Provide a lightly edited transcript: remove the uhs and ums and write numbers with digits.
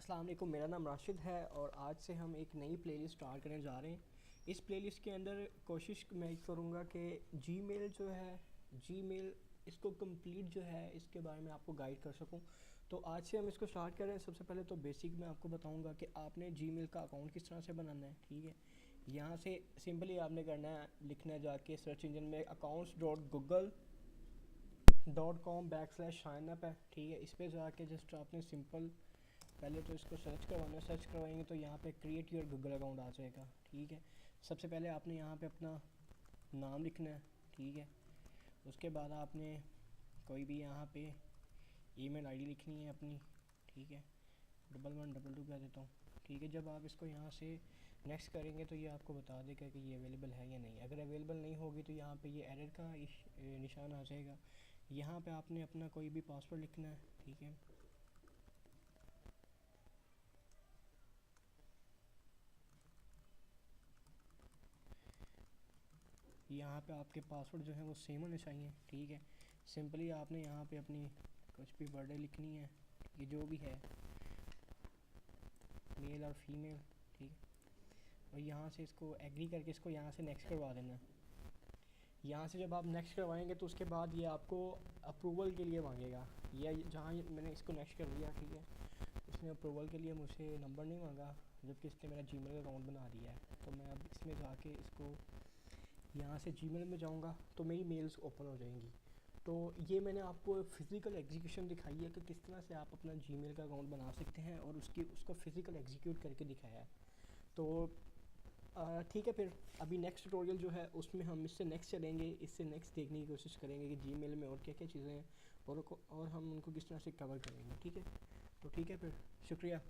अस्सलाम वालेकुम, मेरा नाम राशिद है और आज से हम एक नई प्लेलिस्ट स्टार्ट करने जा रहे हैं। इस प्लेलिस्ट के अंदर कोशिश मैं करूँगा कि जीमेल जो है, जीमेल इसको कंप्लीट जो है इसके बारे में आपको गाइड कर सकूँ। तो आज से हम इसको स्टार्ट कर रहे हैं। सबसे पहले तो बेसिक मैं आपको बताऊँगा कि आपने जीमेल का अकाउंट किस तरह से बनाना है। ठीक है, यहाँ से सिंपली आपने करना है, लिखना है जाके सर्च इंजन में accounts.google.com/signup है। ठीक है, इस पर जाके जस्ट आपने सिंपल पहले तो इसको सर्च करवाना है। सर्च करवाएंगे तो यहाँ पे क्रिएट योर गूगल अकाउंट आ जाएगा। ठीक है, सबसे पहले आपने यहाँ पे अपना नाम लिखना है। ठीक है, उसके बाद आपने कोई भी यहाँ पे ईमेल आईडी लिखनी है अपनी। ठीक है, 1112 कह देता हूँ। ठीक है, जब आप इसको यहाँ से नेक्स्ट करेंगे तो ये आपको बता देगा कि ये अवेलेबल है या नहीं। अगर अवेलेबल नहीं होगी तो यहाँ पे ये एरर का निशान आ जाएगा। यहाँ पे आपने अपना कोई भी पासवर्ड लिखना है। ठीक है, यहाँ पे आपके पासवर्ड जो है वो सेम होने चाहिए। ठीक है, सिंपली आपने यहाँ पे अपनी कुछ भी बर्थडे लिखनी है, ये जो भी है, मेल और फीमेल। ठीक है, और यहाँ से इसको एग्री करके इसको यहाँ से नेक्स्ट करवा देना है। यहाँ से जब आप नेक्स्ट करवाएंगे तो उसके बाद ये आपको अप्रूवल के लिए मांगेगा। या जहाँ मैंने इसको नेक्स्ट कर दिया, ठीक है, इसने अप्रूवल के लिए मुझसे नंबर नहीं मांगा, जबकि इसने मेरा जीमेल अकाउंट बना दिया है। तो मैं अब इसमें जाके इसको यहाँ से जीमेल में जाऊँगा तो मेरी मेल्स ओपन हो जाएंगी। तो ये मैंने आपको फ़िज़िकल एग्जीक्यूशन दिखाई है कि किस तरह से आप अपना जीमेल का अकाउंट बना सकते हैं और उसको फ़िज़िकल एग्जीक्यूट करके दिखाया है। तो ठीक है, फिर अभी नेक्स्ट ट्यूटोरियल जो है उसमें हम इससे नेक्स्ट चलेंगे, इससे नेक्स्ट देखने की कोशिश करेंगे कि जीमेल में और क्या क्या चीज़ें हैं और हम उनको किस तरह से कवर करेंगे। ठीक है, तो ठीक है, फिर शुक्रिया।